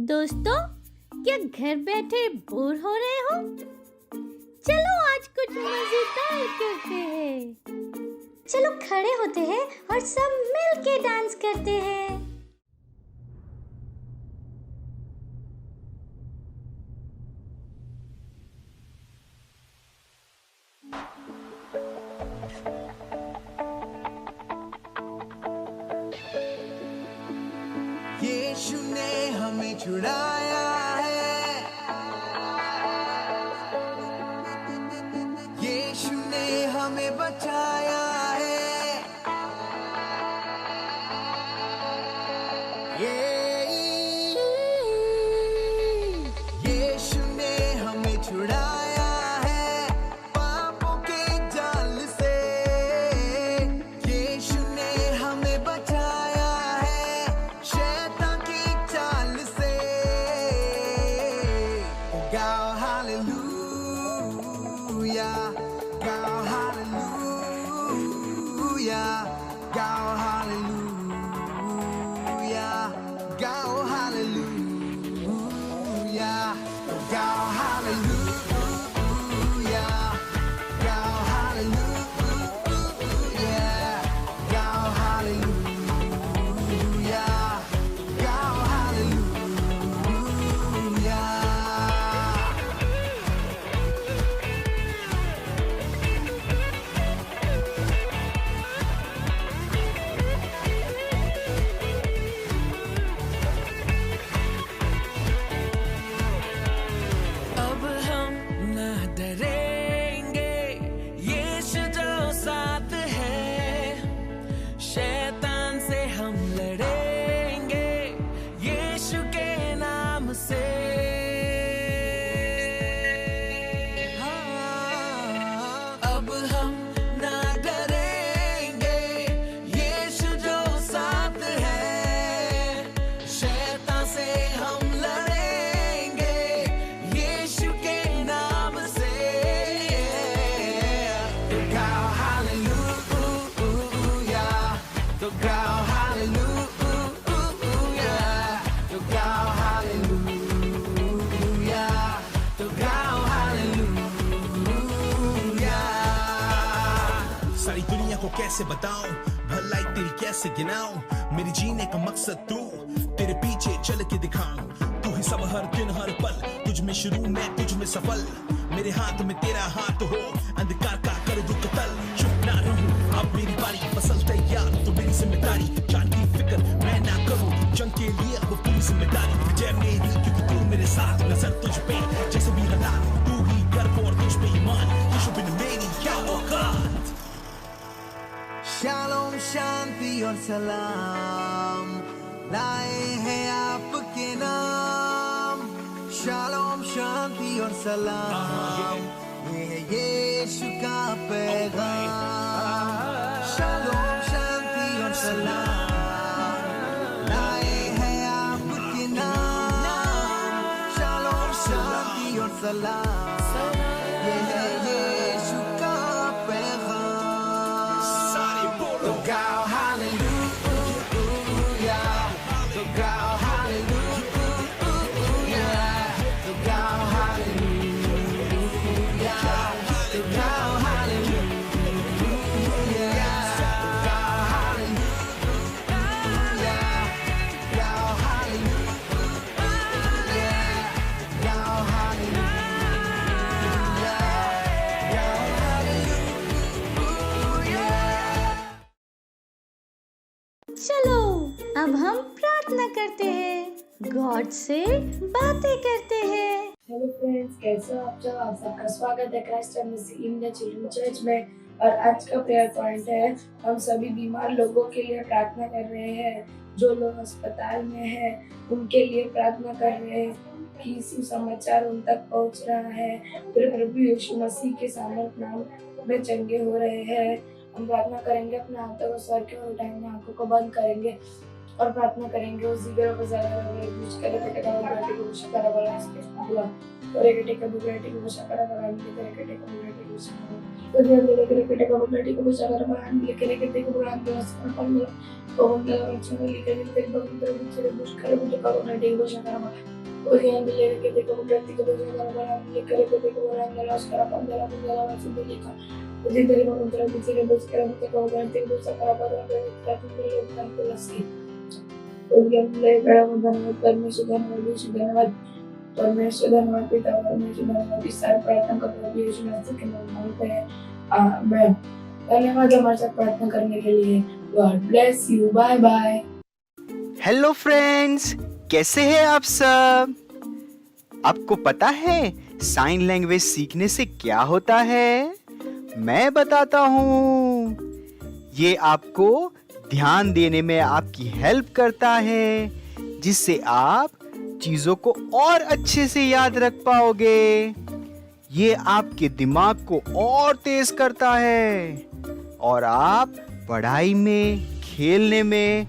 दोस्तों, क्या घर बैठे बोर हो रहे हो? चलो आज कुछ मजेदार करते हैं। चलो खड़े होते हैं और सब मिल के डांस करते हैं। यीशु ने हमें छुड़ाया है, यीशु ने हमें बचाया है। यीशु ने हमें छुड़ाया है पापों के जाल से, यीशु ने हमें बचाया है शैतान की चाल से। गाओ हालेलुया, गाओ हालेलुया, गाओ हालेलुया, गाओ हालेलुया, गाओ हालेलुया, गाओ हालेलुया, गाओ हालेलुया, गाओ हालेलुया। अब हम न डरेंगे, यीशु जो साथ है, शैतान से हम लड़ेंगे यीशु के नाम से। हाँ, अब हम न डरेंगे, यीशु जो साथ है, शैतान से हम लड़ेंगे यीशु के नाम से। तो गाओ हालेलुया, तो गाओ हालेलुया, तो गाओ हालेलुया, तो गाओ हालेलुया। सारी दुनिया को कैसे बताऊं, भलाई तेरी कैसे गिनाऊं, मेरी जीने का मकसद तू, तेरे पीछे चल के दिखाऊं। तू ही सब हर दिन हर पल, तुझ में शुरू मैं तुझ में सफल, मेरे हाथ में तेरा हाथ हो, अंधकार का कर दू कतल। चुप ना रहूं अब मेरी बारी, फसल तैयार तो मेरी जिम्मेदारी, जान की फिक्र मैं ना करूं, जंग के लिए अब पूरी जिम्मेदारी। जय मेरी क्योंकि तू मेरे साथ, नजर तुझ पे जैसे भी हालात, तू ही गर्व और तुझ पे ईमान, यीशु बिन मेरी क्या औकात। शालोम शांति और सलाम लाए हैं आपके नाम, शालोम शांति और सलाम, ये है यीशु का पैगाम। शालोम शांति और सलाम लाए हैं आपके नाम, शालोम शांति और सलाम, ये है यीशु का पैगाम। तो गाओ हालेलुया, तो गाओ हालेलुया, तो गाओ हालेलुया, तो गाओ हालेलुया, गाओ हालेलुया, गाओ हालेलुया, गाओ हालेलुया, गाओ हालेलुया। चलो अब हम प्रार्थना करते हैं, गॉड से बातें करते हैं। हेलो फ्रेंड्स, कैसे हो आप सब? आप सबका स्वागत है क्राइस्ट मसीह इंडिया चिल्ड्रन चर्च में। और आज का प्रेयर पॉइंट है, हम सभी बीमार लोगों के लिए प्रार्थना कर रहे हैं, जो लोग अस्पताल में हैं उनके लिए प्रार्थना कर रहे हैं कि सुसमाचार उन तक पहुंच रहा है, फिर प्रभु यीशु मसीह के सामर्थ नाम में चंगे हो रहे हैं। हम प्रार्थना करेंगे, अपने हाथों को सर के और उठाएंगे, आंखों को बंद करेंगे और प्रार्थना करेंगे। उस जिगर को ज़्यादा कुछ करे बेटे का बेटे को कुछ करा वाला इसके बुला और एक बेटे का बेटे को कुछ करा वाला नहीं करे बेटे को बेटे को कुछ धन्यवाद परमेश्वर धन्यवाद पिता परमेश्वर धन्यवाद इस सारे प्रार्थना का प्रभु यीशु मसीह के नाम में मांगते हैं आमीन। धन्यवाद हमारे साथ प्रार्थना करने के लिए। God bless you. Bye bye. Hello friends, कैसे हैं आप सब? आपको पता है साइन लैंग्वेज सीखने से क्या होता है? मैं बताता हूँ। ये आपको ध्यान देने में आपकी हेल्प करता है, जिससे आप चीजों को और अच्छे से याद रख पाओगे। ये आपके दिमाग को और तेज करता है और आप पढ़ाई में, खेलने में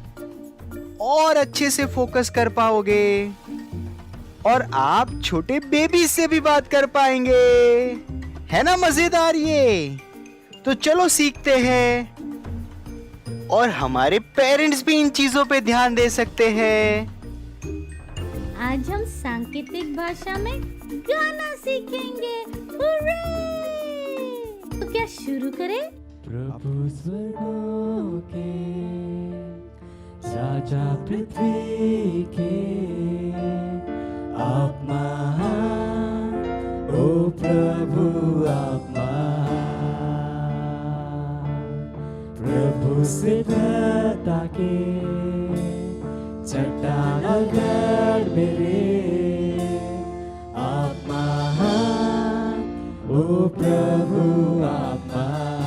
और अच्छे से फोकस कर पाओगे और आप छोटे बेबी से भी बात कर पाएंगे। है ना मजेदार ये? तो चलो सीखते हैं और हमारे पेरेंट्स भी इन चीजों पे ध्यान दे सकते हैं। आज हम सांकेतिक भाषा में गाना सीखेंगे। हुर्रे! तो क्या शुरू करें? प्रभु स्वर्गों के राजा पृथ्वी के आप महान, ओ प्रभु आप महान। प्रभु सिद्धता के चट्टान और गढ़ मेरे आप महान, ओ प्रभु आप महान।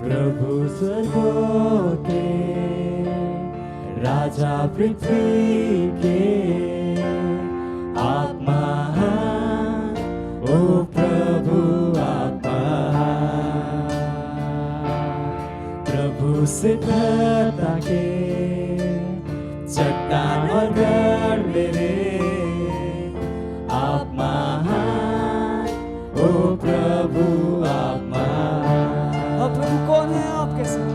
प्रभु स्वर्गों के राजा पृथ्वी के आप महान, ओ प्रभु आप महान। प्रभु सिद्धता के चट्टान और गढ़ मेरे आप महान, ओ प्रभु आप महान। और प्रभु कौन है आपके समान?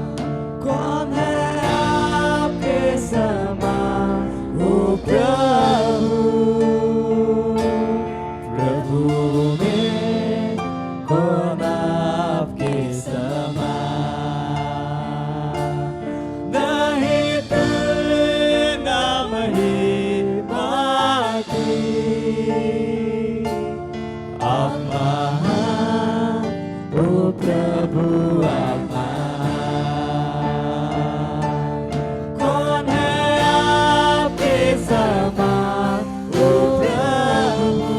कौन है आपके समान? ओ प्रभु, प्रभु में कौन आपके समान? नहीं तुलना महिमा की, आप महान, ओ प्रभु आप महान। कौन है आपके समान? ओ प्रभु,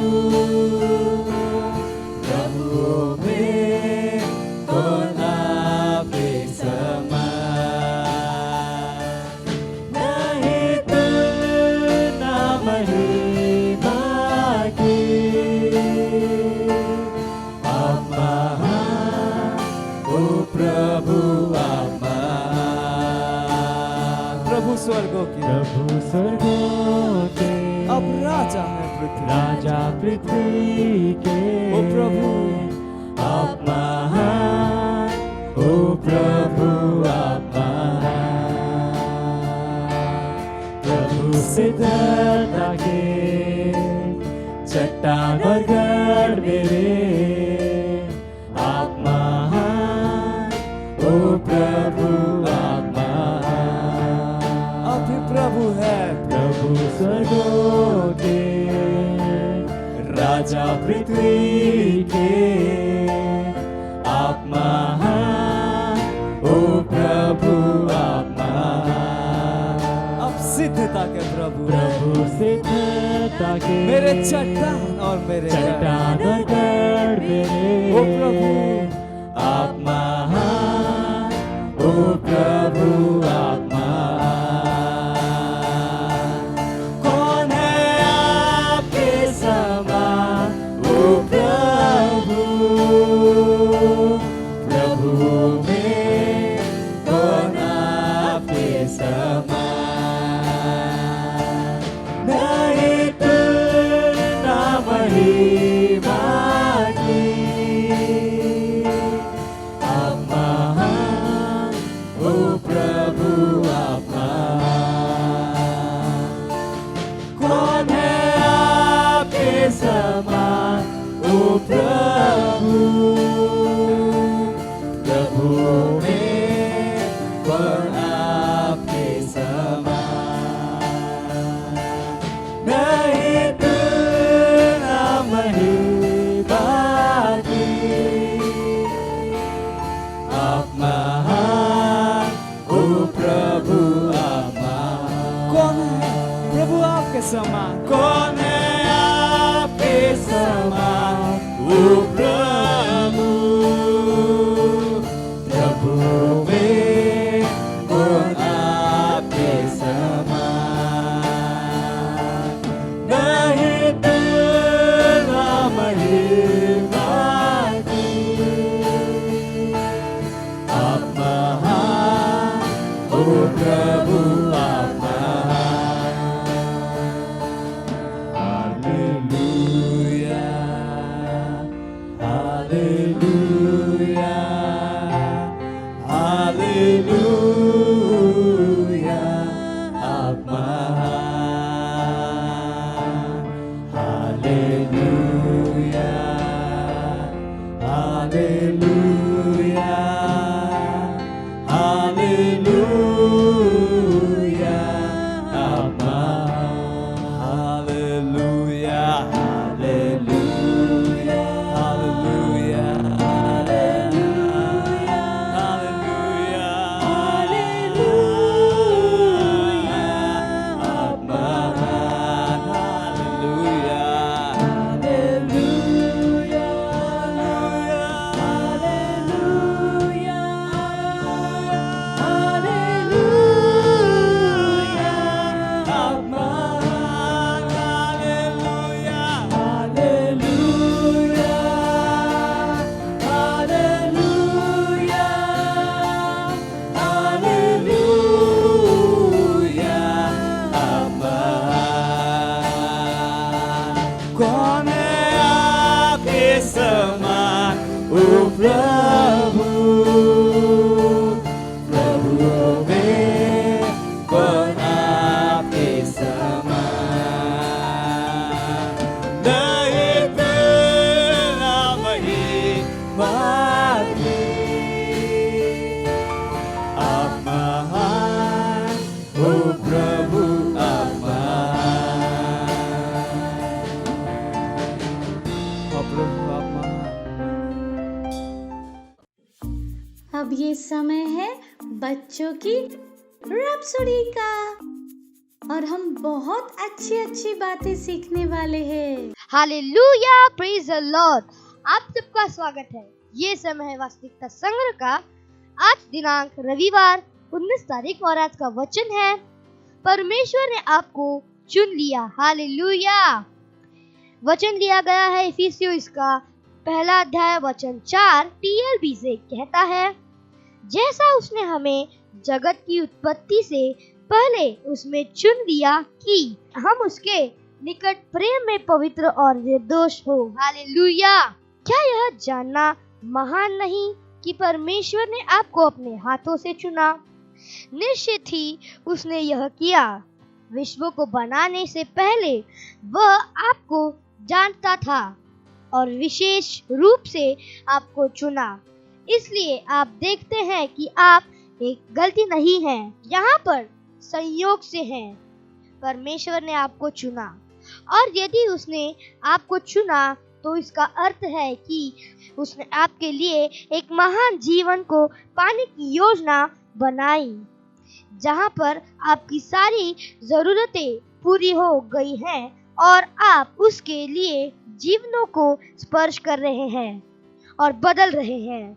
प्रभु में कौन आपके समान? नहीं तुलना महिमा की, आप महान, ओ प्रभु आप महान। प्रभु स्वर्गों के, प्रभु स्वर्गों के अब राजा है पृथ्वी, राजा पृथ्वी के ओ प्रभु आप महान, ओ प्रभु आप महान। प्रभु सिद्धता के चट्टान और गढ़ मेरे आप महान, ओ प्रभु आप महान। आप ही प्रभु है, प्रभु स्वर्गों के राजा पृथ्वी के आप महान, ओ प्रभु आप महान। अब सिद्धता के प्रभु, प्रभु सिद्धता के मेरे चट्टान और मेरे चट्टान और गढ़ मेरे ओ प्रभु आप महान, ओ प्रभु आप महान। कौन है आपके समान? ओ प्रभु, प्रभु में कौन आपके समान? नहीं तुलना महिमा की, में कौन आपके समान, नहीं तुलना महिमा की, आप महान ओ प्रभु आप महान। कौन है प्रभु आपके समान, कौन है आपके समान ओ प्रभु, प्रभु में कौन आपके समान, नहीं तुलना महिमा की, आप महान ओ प्रभु आप महान। हालेलुया, हालेलुया, हालेलुया, आप महान। हालेलुया, हालेलुया, हालेलुया, आप महान। Hallelujah, hallelujah, hallelujah, hallelujah, hallelujah, आप महान। हालेलुया, हालेलुया, हालेलुया, हालेलुया, आप महान। हालेलुया, हालेलुया, हालेलुया, हालेलुया, आप महान। कौन है आपके समान ओ प्रभु, प्रभु में कौन आपके समान, नहीं तुलना महिमा की, आप महान ओ प्रभु आप महान। प्रभु आप महान। अब ये समय है बच्चों की रैप्सोडी का और हम बहुत अच्छी अच्छी बातें सीखने वाले हैं। Hallelujah, praise the Lord. आप सबका स्वागत है। ये समय है वास्तविकता संग्रह का। आज दिनांक रविवार 19 तारीख और आज का वचन है, परमेश्वर ने आपको चुन लिया। हालेलुया। वचन लिया गया है इफिसियों इसका पहला अध्याय वचन 4 TLB से कहता है, जैसा उसने हमें जगत की उत्पत्ति से पहले उसमें चुन लिया कि हम उसके निकट प्रेम में पवित्र और निर्दोष हो। हालेलुया। क्या यह जानना महान नहीं कि परमेश्वर ने आपको अपने हाथों से चुना? निश्चित ही उसने यह किया। विश्व को बनाने से पहले वह आपको जानता था और विशेष रूप से आपको चुना। इसलिए आप देखते हैं कि आप एक गलती नहीं हैं, यहाँ पर संयोग से हैं। परमेश्वर ने आपको चुना और यदि उसने आपको चुना तो इसका अर्थ है कि उसने आपके लिए एक महान जीवन को पाने की योजना बनाई, जहाँ पर आपकी सारी जरूरतें पूरी हो गई हैं और आप उसके लिए जीवनों को स्पर्श कर रहे हैं और बदल रहे हैं।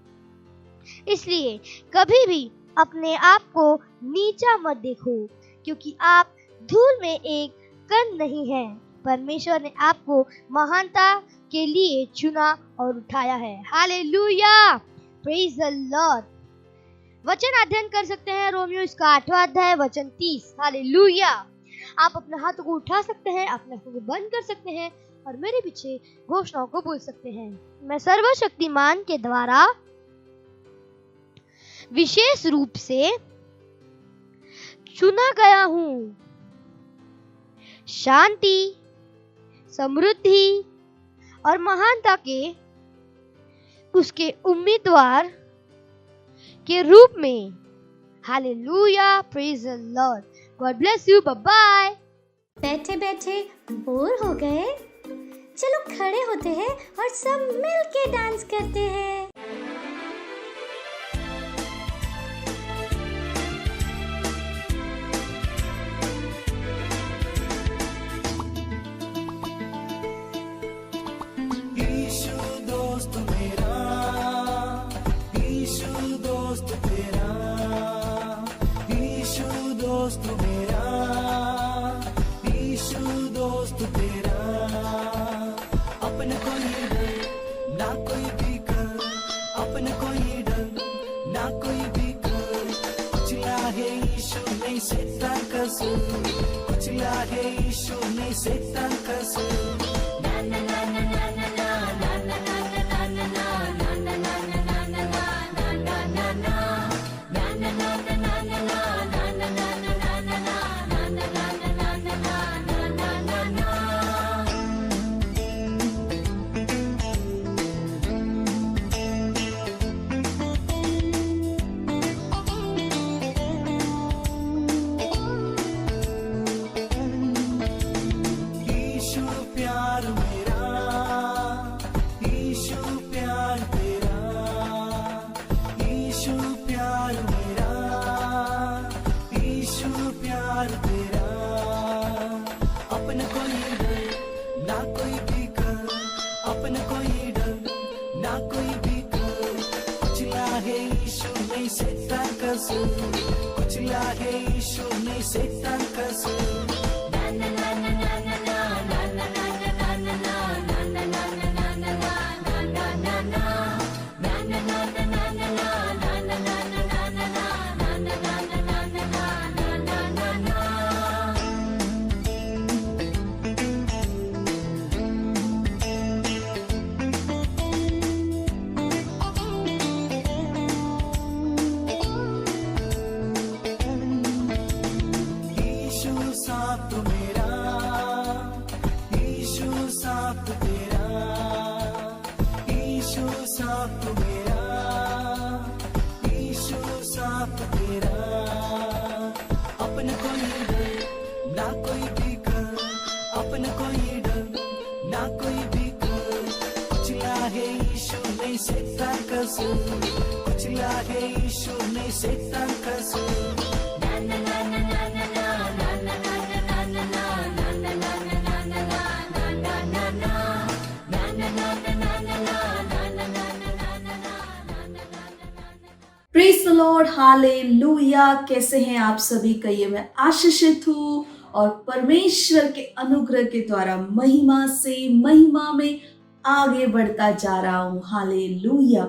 इसलिए कभी भी अपने आप को नीचा मत देखो, क्योंकि आप धूल में एक कण नहीं हैं। परमेश्वर ने आपको महानता के लिए चुना और उठाया है। Hallelujah, praise the Lord. वचन अध्ययन कर सकते हैं रोमियो इसका 8वां अध्याय वचन 30। हालेलुया। आप अपने हाथों को उठा सकते हैं, अपने आंखों को बंद कर सकते हैं और मेरे पीछे घोषणाओं को बोल सकते हैं। मैं सर्वशक्तिमान के द्वारा विशेष रूप से चुना गया हूँ। शांति, समृद्धि और महानता के उसके उम्मीदवार के रूप में। Hallelujah, praise the Lord. God bless you, bye bye. बैठे बैठे बोर हो गए? चलो खड़े होते हैं और सब मिल के डांस करते हैं। यीशु दोस्त मेरा, यीशु दोस्त तेरा, यीशु दोस्त मेरा, यीशु दोस्त तेरा। अपने कोई डर ना कोई भी कर, अपने कोई डर ना कोई भी कर। कुचला है यीशु नहीं शैतान का सुर, कुचला है यीशु नहीं शैतान का सुर। यीशु प्यार मेरा, यीशु प्यार तेरा, यीशु प्यार मेरा, यीशु प्यार तेरा। अपने कोई डर ना कोई भी कर, अपने कोई डर ना कोई भी कर। कुचला है यीशु नहीं शैतान का सुर, कुचला है यीशु नहीं शैतान का सुर। यीशु साथ मेरा, यीशु साथ तेरा, यीशु साथ मेरा, यीशु साथ तेरा। अपने कोई डर ना कोई भी कर, अपने कोई डर ना कोई भी कर। कुचला है यीशु नहीं शैतान का सुर, कुचला है यीशु नहीं शैतान का सुर। Praise the Lord, hallelujah. कैसे हैं आप सभी? कहिए मैं आशीषित हूँ और परमेश्वर के अनुग्रह के द्वारा महिमा से महिमा में आगे बढ़ता जा रहा हूँ। हालेलुया।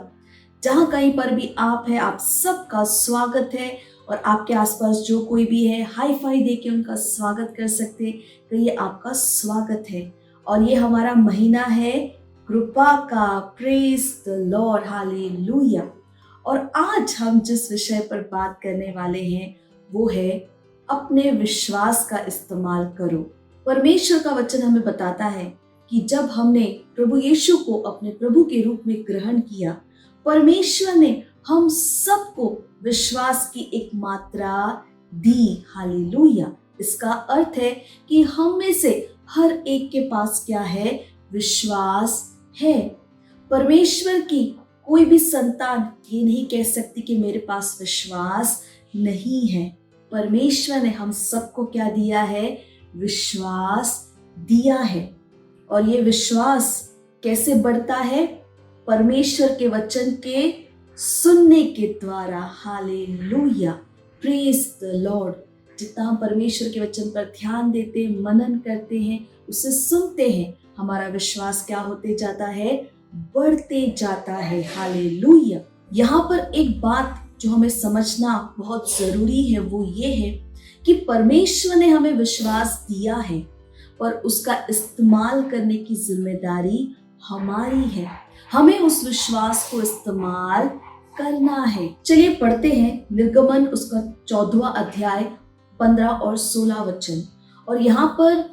जहाँ कहीं पर भी आप हैं, आप सबका स्वागत है और आपके आसपास जो कोई भी है हाई फाई दे के उनका स्वागत कर सकते हैं। कहिए आपका स्वागत है। और ये हमारा महीना है कृपा का। Praise the Lord, hallelujah. और आज हम जिस विषय पर बात करने वाले हैं वो है अपने विश्वास का इस्तेमाल करो। परमेश्वर का वचन हमें बताता है कि जब हमने प्रभु यीशु को अपने प्रभु के रूप में ग्रहण किया, परमेश्वर ने हम सबको विश्वास की एक मात्रा दी। हालेलुया। इसका अर्थ है कि हम में से हर एक के पास क्या है? विश्वास है। परमेश्वर की कोई भी संतान ये नहीं कह सकती कि मेरे पास विश्वास नहीं है। परमेश्वर ने हम सबको क्या दिया है? विश्वास दिया है। और ये विश्वास कैसे बढ़ता है? परमेश्वर के वचन के सुनने के द्वारा। Hallelujah, praise the Lord. जितना हम परमेश्वर के वचन पर ध्यान देते हैं, मनन करते हैं, उसे सुनते हैं, हमारा विश्वास क्या होते जाता है? बढ़ते जाता है। हालेलुया। यहाँ पर एक बात जो हमें समझना बहुत जरूरी है वो ये है कि परमेश्वर ने हमें विश्वास दिया है पर उसका इस्तेमाल करने की जिम्मेदारी हमारी है। हमें उस विश्वास को इस्तेमाल करना है। चलिए पढ़ते हैं निर्गमन उसका 14वां अध्याय 15 और 16 वचन। और यहाँ पर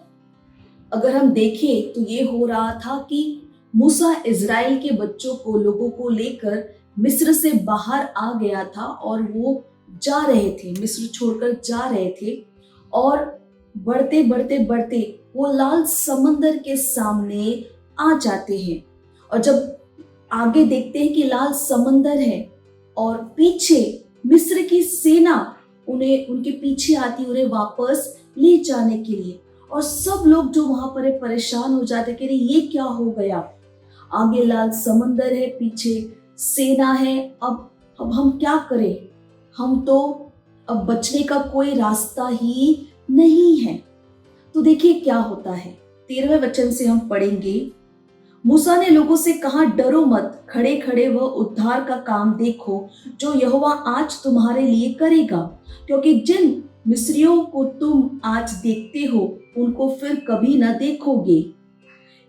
अगर हम देखें तो ये हो रहा था कि मूसा इजराइल के बच्चों को, लोगों को लेकर मिस्र से बाहर आ गया था और वो जा रहे थे, मिस्र छोड़कर जा रहे थे, और बढ़ते बढ़ते बढ़ते वो लाल समंदर के सामने आ जाते हैं। और जब आगे देखते हैं कि लाल समंदर है और पीछे मिस्र की सेना उन्हें उनके पीछे आती, उन्हें वापस ले जाने के लिए। और सब लोग जो वहां पर परेशान हो जाते कि ये क्या हो गया, आगे लाल समंदर है, पीछे सेना है, अब हम क्या करें, हम तो अब बचने का कोई रास्ता ही नहीं है। तो देखिए क्या होता है, 13वें वचन से हम पढ़ेंगे। मूसा ने लोगों से कहा, डरो मत, खड़े खड़े वह उद्धार का काम देखो जो यहोवा आज तुम्हारे लिए करेगा, क्योंकि जिन मिस्रियों को तुम आज देखते हो उनको फिर कभी न देखोगे।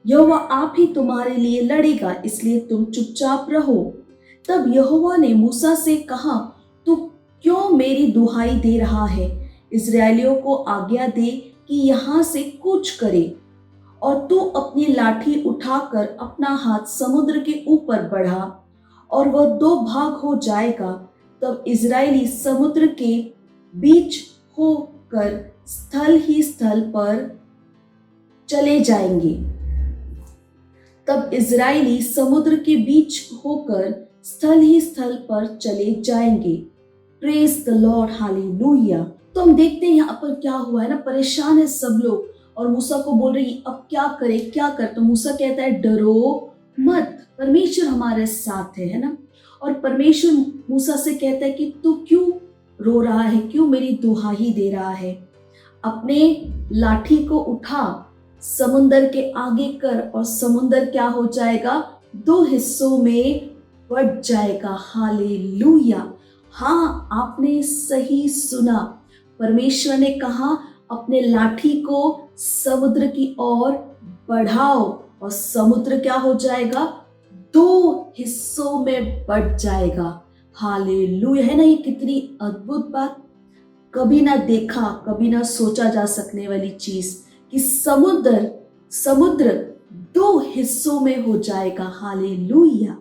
यहोवा आप ही तुम्हारे लिए लड़ेगा, इसलिए तुम चुपचाप रहो। तब यहोवा ने मूसा से कहा, तू क्यों मेरी दुहाई दे रहा है? इस्राएलियों को आज्ञा दे कि यहाँ से कूच करे, और तू अपनी लाठी उठाकर अपना हाथ समुद्र के ऊपर बढ़ा और वह 2 भाग हो जाएगा। तब इजरायली समुद्र के बीच होकर स्थल ही स्थल पर चले जाएंगे। तब इजरायली समुद्र के बीच होकर स्थल ही स्थल पर चले जाएंगे। Praise the Lord, hallelujah. तो हम देखते हैं यहाँ पर क्या हुआ है ना, परेशान है सब लोग और मूसा को बोल रही अब क्या करे क्या कर। तो मूसा कहता है डरो मत, परमेश्वर हमारे साथ है ना। और परमेश्वर मूसा से कहता है कि तू क्यों रो रहा है, क्यों मेरी दुहाई दे रहा है? अपने लाठी को उठा, समुंदर के आगे कर, और समुंदर क्या हो जाएगा, 2 हिस्सों में बट जाएगा। हालेलुया। हाँ, आपने सही सुना, परमेश्वर ने कहा अपने लाठी को समुद्र की ओर बढ़ाओ और समुद्र क्या हो जाएगा, 2 हिस्सों में बट जाएगा। हालेलुया। है ना, ये कितनी अद्भुत बात, कभी ना देखा, कभी ना सोचा जा सकने वाली चीज कि समुद्र 2 हिस्सों में हो जाएगा। हालेलुया।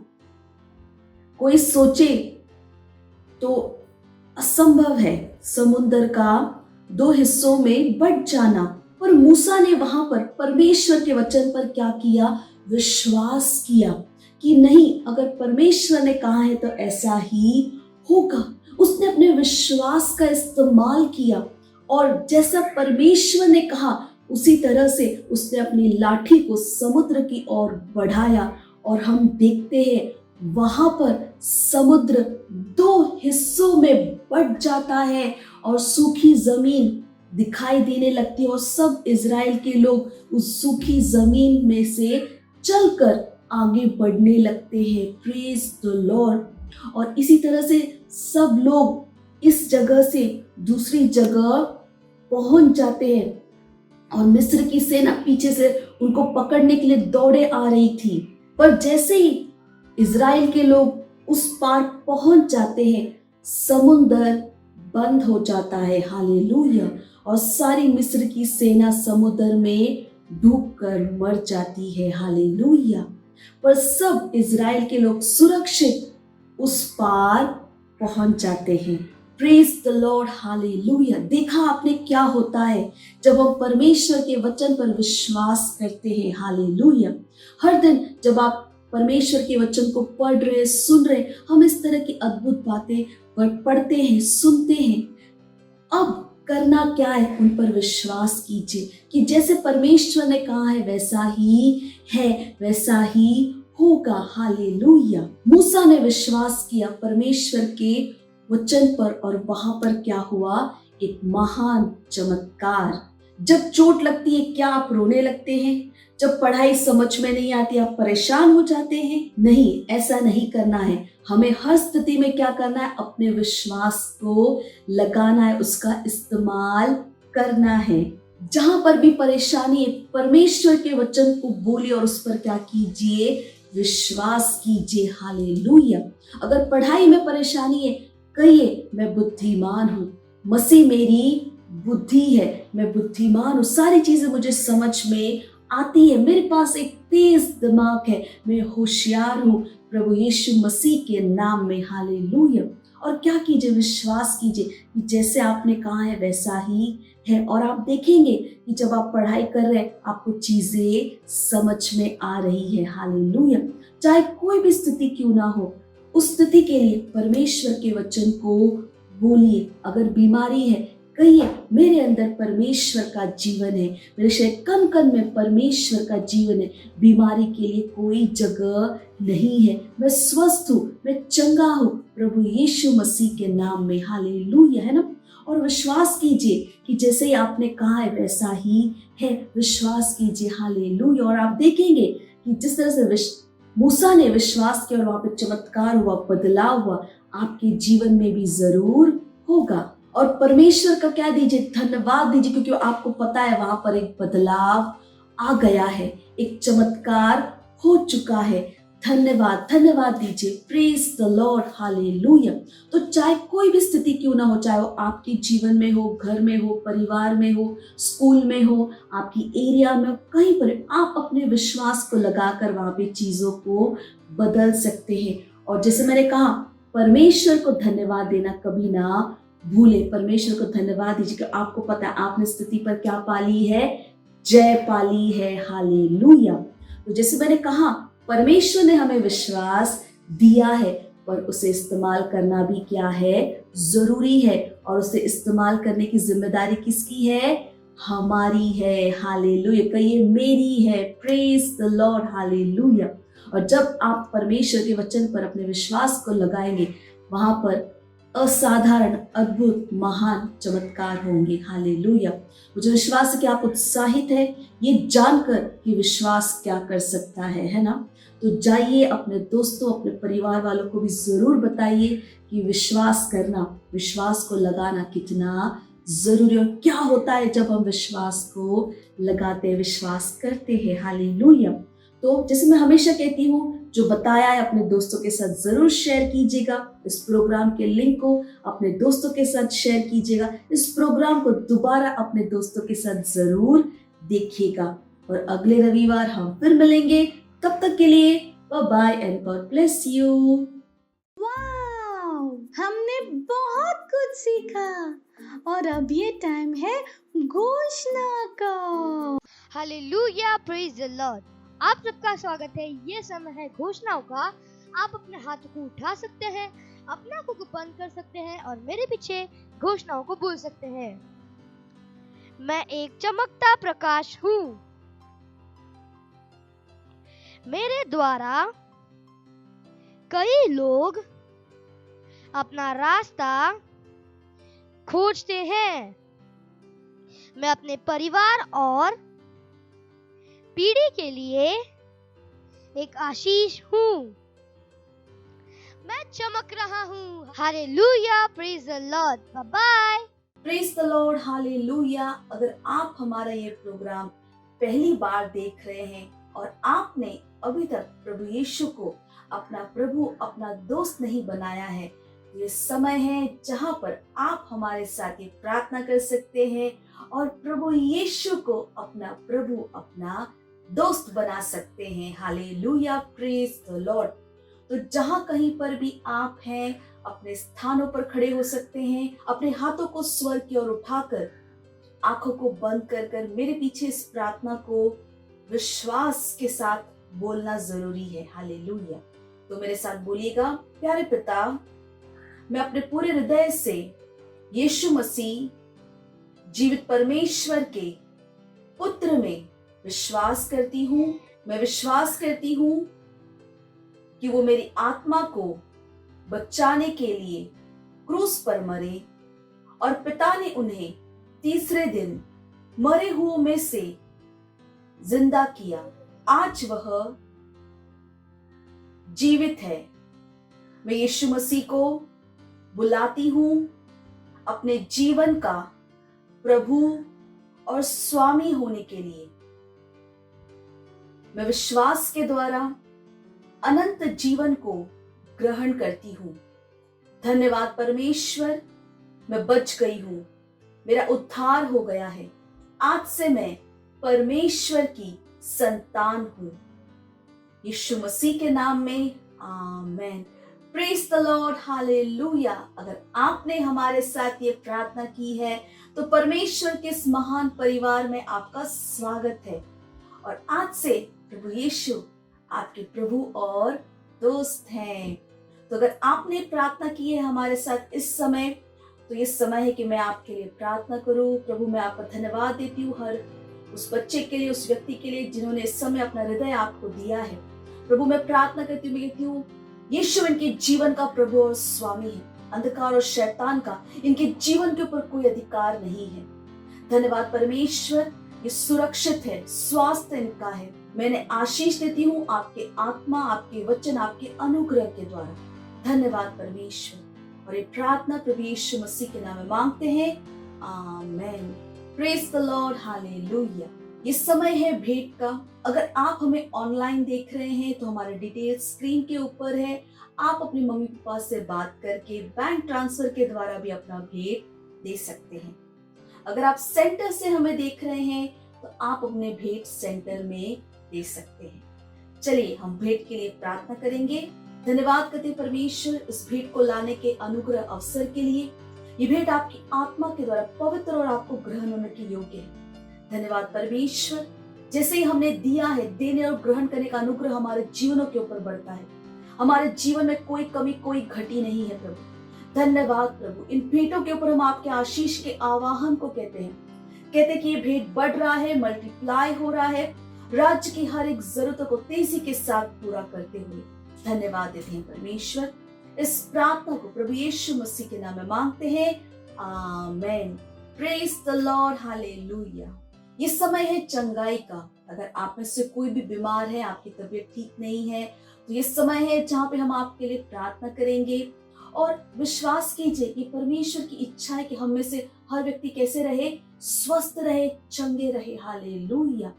कोई सोचे तो असंभव है समुद्र का 2 हिस्सों में बट जाना, पर मूसा ने वहां पर परमेश्वर के वचन पर क्या किया, विश्वास किया कि नहीं, अगर परमेश्वर ने कहा है तो ऐसा ही होगा। उसने अपने विश्वास का इस्तेमाल किया और जैसा परमेश्वर ने कहा उसी तरह से उसने अपनी लाठी को समुद्र की ओर बढ़ाया, और हम देखते हैं वहां पर समुद्र 2 हिस्सों में बट जाता है और सूखी जमीन दिखाई देने लगती है, और सब इजराइल के लोग उस सूखी जमीन में से चलकर आगे बढ़ने लगते हैं। Praise the Lord. और इसी तरह से सब लोग इस जगह से दूसरी जगह पहुंच जाते हैं, और मिस्र की सेना पीछे से उनको पकड़ने के लिए दौड़े आ रही थी। पर जैसे ही इजराइल के लोग उस पार पहुंच जाते हैं, समुंदर बंद हो जाता है। हालेलुया। और सारी मिस्र की सेना समुद्र में डूबकर मर जाती है। हालेलुया। पर सब इजराइल के लोग सुरक्षित उस पार पहुंच जाते हैं। Praise the Lord, hallelujah. देखा आपने क्या होता है जब हम परमेश्वर के वचन पर विश्वास करते हैं। हालेलुया। हर दिन जब आप परमेश्वर के वचन को पढ़ रहे, सुन रहे, हम इस तरह की अद्भुत बातें पढ़ते हैं, सुनते हैं। अब करना क्या है, उन पर विश्वास कीजिए कि जैसे परमेश्वर ने कहा है वैसा ही है, वैसा ही होगा। हालेलुया। मूसा ने विश्वास किया परमेश्वर के वचन पर, और वहां पर क्या हुआ, एक महान चमत्कार। जब चोट लगती है क्या आप रोने लगते हैं? जब पढ़ाई समझ में नहीं आती आप परेशान हो जाते हैं? नहीं, ऐसा नहीं करना है। हमें हर स्थिति में क्या करना है, अपने विश्वास को लगाना है, उसका इस्तेमाल करना है। जहां पर भी परेशानी है, परमेश्वर के वचन को बोलिए और उस पर क्या कीजिए, विश्वास कीजिए। हालेलुया। अगर पढ़ाई में परेशानी है, कहिए मैं बुद्धिमान हूँ, मसीह मेरी बुद्धि है, मैं बुद्धिमान हूँ, सारी चीजें मुझे समझ में आती है, मेरे पास एक तेज दिमाग है, मैं होशियार हूँ। प्रभु यीशु मसीह के नाम में। हालेलुया। और क्या कीजिए, विश्वास कीजिए कि जैसे आपने कहा है वैसा ही है। और आप देखेंगे कि जब आप पढ़ाई कर रहे हैं आपको चीजें समझ में आ रही है। हालेलुया। चाहे कोई भी स्थिति क्यों ना हो, उस स्थिति के लिए परमेश्वर के वचन को बोलिए। अगर बीमारी है, कहिए मेरे अंदर परमेश्वर का जीवन है, मेरे शरीर कण कण में परमेश्वर का जीवन है, बीमारी के लिए कोई जगह नहीं है, मैं स्वस्थ हूँ, मैं चंगा हूँ प्रभु यीशु मसीह के नाम में। हालेलुया, है ना। और विश्वास कीजिए कि जैसे ही आपने कहा है वैसा ही है, विश्वास कीजिए। हालेलुया। और आप देखेंगे कि जिस तरह से मूसा ने विश्वास किया और वहां पे चमत्कार हुआ, बदलाव हुआ, आपके जीवन में भी जरूर होगा। और परमेश्वर का क्या दीजिए, धन्यवाद दीजिए, क्योंकि आपको पता है वहां पर एक बदलाव आ गया है, एक चमत्कार हो चुका है। धन्यवाद, धन्यवाद दीजिए। Praise the Lord. हालेलुया। तो चाहे कोई भी स्थिति क्यों ना हो, चाहे वो आपके जीवन में हो, घर में हो, परिवार में हो, स्कूल में हो, आपकी एरिया में हो, कहीं पर आप अपने विश्वास को लगाकर वहां पे चीजों को बदल सकते हैं। और जैसे मैंने कहा, परमेश्वर को धन्यवाद देना कभी ना भूले। परमेश्वर को धन्यवाद दीजिए कि आपको पता है आपने स्थिति पर क्या पाली है, जय पाली है। हालेलुया। तो जैसे मैंने कहा, परमेश्वर ने हमें विश्वास दिया है, पर उसे इस्तेमाल करना भी क्या है, जरूरी है। और उसे इस्तेमाल करने की जिम्मेदारी किसकी है, हमारी है। हालेलुया। कहिए मेरी है। Praise the Lord. हालेलुया। और जब आप परमेश्वर के वचन पर अपने विश्वास को लगाएंगे, वहां पर असाधारण, अद्भुत, महान चमत्कार होंगे। हालेलुया। मुझे विश्वास है कि आप उत्साहित है ये जानकर कि विश्वास क्या कर सकता है ना। तो जाइए अपने दोस्तों, अपने परिवार वालों को भी जरूर बताइए कि विश्वास करना, विश्वास को लगाना कितना जरूरी और क्या होता है जब हम विश्वास को लगाते हैं, विश्वास करते हैं। हालेलुया। तो जैसे मैं हमेशा कहती हूँ, जो बताया है अपने दोस्तों के साथ जरूर शेयर कीजिएगा। इस प्रोग्राम के लिंक को अपने दोस्तों के साथ शेयर कीजिएगा। इस प्रोग्राम को दोबारा अपने दोस्तों के साथ जरूर देखिएगा। और अगले रविवार हम फिर मिलेंगे। तब तक के लिए bye bye and God bless you. Wow, हमने बहुत कुछ सीखा और अब ये टाइम है घोषणा का। Hallelujah, praise the Lord. आप सबका स्वागत है। ये समय है घोषणाओं का। आप अपने हाथों को उठा सकते हैं, अपने आंखों को बंद कर सकते हैं और मेरे पीछे घोषणाओं को बोल सकते हैं। मैं एक चमकता प्रकाश हूँ। मेरे द्वारा कई लोग अपना रास्ता खोजते हैं। मैं अपने परिवार और पीढ़ी के लिए एक आशीष हूँ। मैं चमक रहा हूँ। Hallelujah, praise the Lord. Bye bye. Praise the Lord. Hallelujah. अगर आप हमारा ये प्रोग्राम पहली बार देख रहे हैं और आपने अभी तक प्रभु यीशु को अपना प्रभु, अपना दोस्त नहीं बनाया है, ये समय है जहां पर आप हमारे साथ ये प्रार्थना कर सकते हैं और प्रभु यीशु को अपना प्रभु, अपना दोस्त बना सकते हैं। Hallelujah, praise the Lord. तो जहां कहीं पर भी आप हैं, अपने स्थानों पर खड़े हो सकते हैं, अपने हाथों को स्वर की ओर उठाकर, आंखों को बंद कर कर मेरे पीछे इस प्रार्थना को विश्वास के साथ बोलना जरूरी है। हालेलुया। तो मेरे साथ बोलिएगा, प्यारे पिता, मैं अपने पूरे हृदय से यीशु मसीह जीवित परमेश्वर के पुत्र में विश्वास करती हूँ। मैं विश्वास करती हूँ कि वो मेरी आत्मा को बचाने के लिए क्रूस पर मरे और पिता ने उन्हें तीसरे दिन मरे हुओं में से जिंदा किया। आज वह जीवित है। मैं यीशु मसीह को बुलाती हूँ अपने जीवन का प्रभु और स्वामी होने के लिए। मैं विश्वास के द्वारा अनंत जीवन को ग्रहण करती हूँ। धन्यवाद परमेश्वर, मैं बच गई हूँ, मेरा उद्धार हो गया है। आज से मैं परमेश्वर की संतान हूँ। यीशु मसीह के नाम में amen. Praise the Lord, hallelujah. अगर आपने हमारे साथ ये प्रार्थना की है तो परमेश्वर के इस महान परिवार में आपका स्वागत है। और आज से प्रभु यीशु आपके प्रभु और दोस्त हैं। तो अगर आपने प्रार्थना की है हमारे साथ इस समय, तो ये समय है कि मैं आपके लिए प्रार्थना करूं। प्रभु, मैं आपका धन्यवाद देती हूँ हर उस बच्चे के लिए, उस व्यक्ति के लिए जिन्होंने इस समय अपना हृदय आपको दिया है। प्रभु, मैं प्रार्थना करती हूँ, मैं कहती हूँ यीशु इनके जीवन का प्रभु और स्वामी है। अंधकार और शैतान का इनके जीवन के ऊपर कोई अधिकार नहीं है। धन्यवाद परमेश्वर, ये सुरक्षित है, स्वास्थ्य इनका है। मैंने आशीष देती हूँ आपके आत्मा, आपके वचन, आपके अनुग्रह के द्वारा। धन्यवाद परमेश्वर। और ये प्रार्थना प्रभु यीशु मसीह के नाम में मांगते हैं, amen. Praise the Lord, hallelujah. ये समय है भेंट का। अगर आप हमें ऑनलाइन देख रहे हैं तो हमारे डिटेल्स स्क्रीन के ऊपर है। आप अपने मम्मी पापा से बात करके बैंक ट्रांसफर के द्वारा भी अपना भेंट दे सकते हैं। अगर आप सेंटर से हमें देख रहे हैं तो आप अपने भेंट सेंटर में दे सकते हैं। चलिए हम भेंट के लिए प्रार्थना करेंगे। धन्यवाद करते परमेश्वर इस भेंट को लाने के अनुग्रह अवसर के लिए। ये भेंट आपकी आत्मा के द्वारा पवित्र और आपको ग्रहण होने के योग्य है। धन्यवाद परमेश्वर, जैसे ही हमने दिया है, देने और ग्रहण करने का अनुग्रह हमारे जीवनों के ऊपर बढ़ता है। हमारे जीवन में कोई कमी, कोई घटी नहीं है प्रभु। धन्यवाद प्रभु। इन भेंटों के ऊपर हम आपके आशीष के आवाहन को कहते हैं कि ये भेंट बढ़ रहा है, मल्टीप्लाई हो रहा है, राज्य की हर एक जरूरतों को तेजी के साथ पूरा करते हुए। धन्यवाद देते हैं परमेश्वर। इस प्रार्थना को प्रभु यीशु मसीह के नाम में मांगते हैं, amen. Praise the Lord, hallelujah. ये समय है चंगाई का। अगर आप में से कोई भी बीमार है, आपकी तबीयत ठीक नहीं है, तो ये समय है जहाँ पे हम आपके लिए प्रार्थना करेंगे। और विश्वास कीजिए कि परमेश्वर की इच्छा है कि हम में से हर व्यक्ति कैसे रहे, स्वस्थ रहे, चंगे रहे। हालेलुया।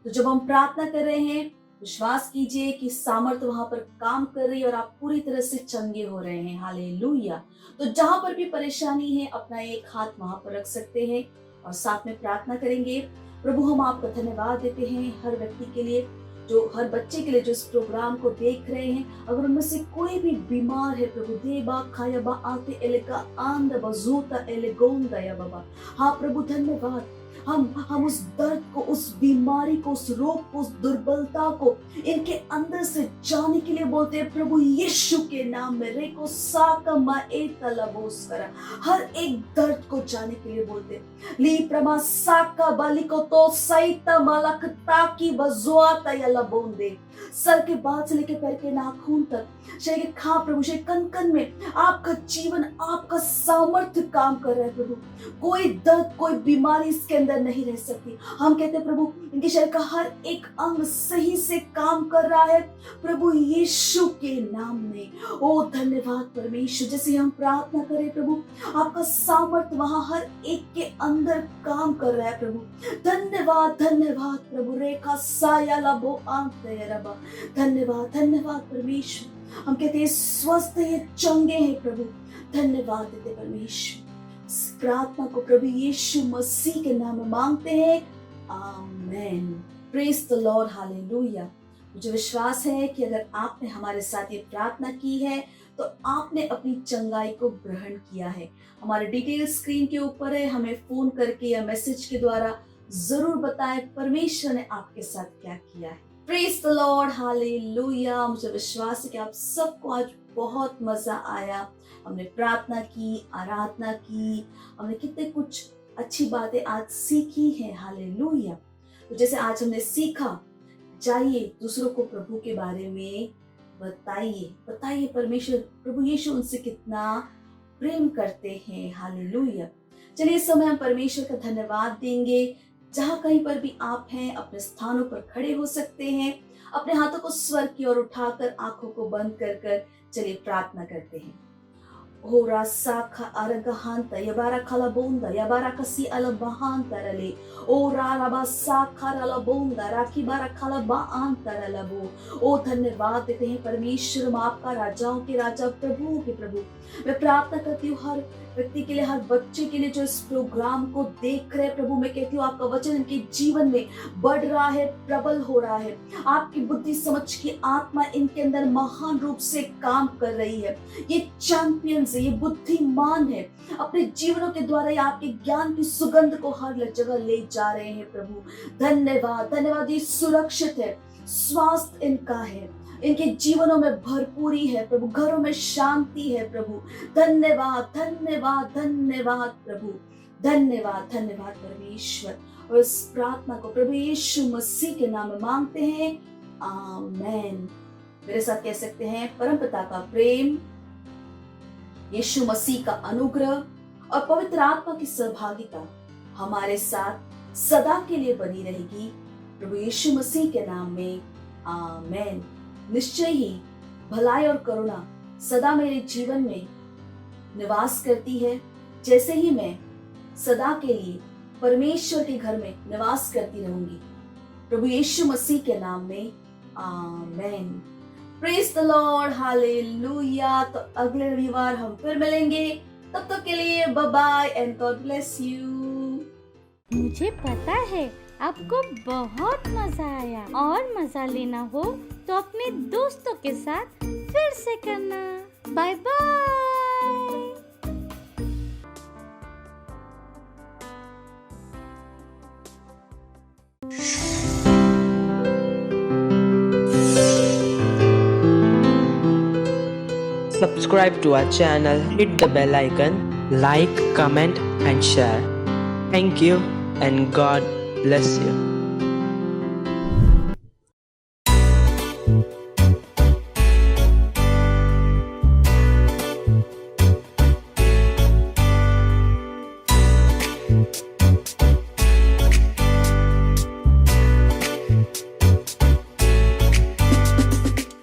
तो जब हम प्रार्थना कर रहे हैं, विश्वास कीजिए कि सामर्थ्य वहां पर काम कर रही है और आप पूरी तरह से चंगे हो रहे हैं। हालेलुया। तो जहां पर भी परेशानी है, अपना एक हाथ वहां पर रख सकते हैं और साथ में प्रार्थना करेंगे। प्रभु, हम आपका धन्यवाद देते हैं हर व्यक्ति के लिए, जो हर बच्चे के लिए जो इस प्रोग्राम को देख रहे हैं। अगर उनमें से कोई भी बीमार है प्रभु, देबा खायाबा आते एलेका आंद बजूता एलेगोंदा या बाबा, हाँ प्रभु धन्यवाद। हम उस दर्द को, उस बीमारी को, उस रोग को, उस दुर्बलता को इनके अंदर से जाने के लिए बोलते हैं प्रभु यीशु के नाम में। रेको साका मा ए तलबोस करा, हर एक दर्द को जाने के लिए बोलते हैं। ली प्रमा साका बालिको तो सईता मालकता की बजुआता या लबोंदे, सर के बाद से लेकर पैर के नाखून तक, शरीर के खा प्रभु, शरीर कन कन में आपका जीवन, आपका सामर्थ्य काम कर रहा है प्रभु। कोई दर्द, कोई बीमारी इसके अंदर नहीं रह सकती। हम कहते हैं प्रभु, इनके शरीर का हर एक अंग सही से काम कर रहा है प्रभु यीशु के नाम में। ओ धन्यवाद परमेश्वर। जैसे हम प्रार्थना करें प्रभु, आपका सामर्थ्य वहां हर एक के अंदर काम कर रहा है प्रभु। धन्यवाद, धन्यवाद प्रभु। रेखा साया लबो आंत रबा, धन्यवाद, धन्यवाद परमेश्वर। हम कहते हैं स्वस्थ है, चंगे हैं प्रभु। धन्यवाद देते परमेश्वर। प्रार्थना को प्रभु यीशु मसीह के नाम में मांगते हैं, amen. Praise the Lord, hallelujah. मुझे विश्वास है कि अगर आपने हमारे साथ ये प्रार्थना की है तो आपने अपनी चंगाई को ग्रहण किया है। हमारे डिटेल स्क्रीन के ऊपर है, हमें फोन करके या मैसेज के द्वारा जरूर बताएं परमेश्वर ने आपके साथ क्या किया है। Praise the Lord, hallelujah. मुझे विश्वास है कि आप सबको आज बहुत मजा आया। हमने प्रार्थना की, आराधना की, हमने कितने कुछ अच्छी बातें आज सीखी हैं। हालेलुया। तो जैसे आज हमने सीखा, जाइए दूसरों को प्रभु के बारे में बताइए परमेश्वर, प्रभु यीशु उनसे कितना प्रेम करते हैं। हालेलुया। चलिए इस समय हम परमेश्वर का धन्यवाद देंगे। जहाँ कहीं पर भी आप हैं, अपने स्थानों पर खड़े हो सकते हैं। अपने हाथों को स्वर की ओर उठाकर, आंखों को बंद कर चलिए प्रार्थना करते हैं। Hora saka aragahanta yabara kalabonda yabara kasi alabahanta rale ora rabasa karalabonda rakibara kalaba antaralabo। ओ धन्यवाद देते हैं परमेश्वर, हम आपका राजाओं के राजा, प्रभु के प्रभु। मैं प्रार्थना करती हूँ हर व्यक्ति के लिए, हर बच्चे के लिए जो इस प्रोग्राम को देख रहे हैं प्रभु, मैं कहती हूँ आपका वचन इनके जीवन में बढ़ रहा है, प्रबल हो रहा है। आपकी बुद्धि समझ की आत्मा इनके अंदर महान रूप से काम कर रही है। ये चैंपियंस है, ये बुद्धिमान है, अपने जीवनों के द्वारा ये आपके ज्ञान की सुगंध को हर जगह ले जा रहे हैं प्रभु। धन्यवाद, धन्यवाद। ये सुरक्षित है, स्वास्थ्य इनका है, इनके जीवनों में भरपूरी है प्रभु, घरों में शांति है प्रभु। धन्यवाद, धन्यवाद, धन्यवाद प्रभु, धन्यवाद, धन्यवाद परमेश्वर। और इस प्रार्थना को प्रभु यीशु मसीह के नाम में मांगते हैं, आमेन। मेरे साथ कह सकते हैं, परमपिता का प्रेम, यीशु मसीह का अनुग्रह और पवित्र आत्मा की सहभागिता हमारे साथ सदा के लिए बनी रहेगी, प्रभु यीशु मसीह के नाम में, आमेन। निश्चय ही भलाई और करुणा सदा मेरे जीवन में निवास करती है, जैसे ही मैं सदा के लिए परमेश्वर के घर में निवास करती रहूंगी, प्रभु यीशु मसीह के नाम में, amen. Praise the Lord, hallelujah. तो अगले रविवार हम फिर मिलेंगे, तब तक के लिए bye bye and God bless you. मुझे पता है आपको बहुत मजा आया, और मजा लेना हो तो अपने दोस्तों के साथ फिर से करना। Bye bye. Subscribe to our channel, hit the bell icon, like, comment and share. Thank you and God bless you.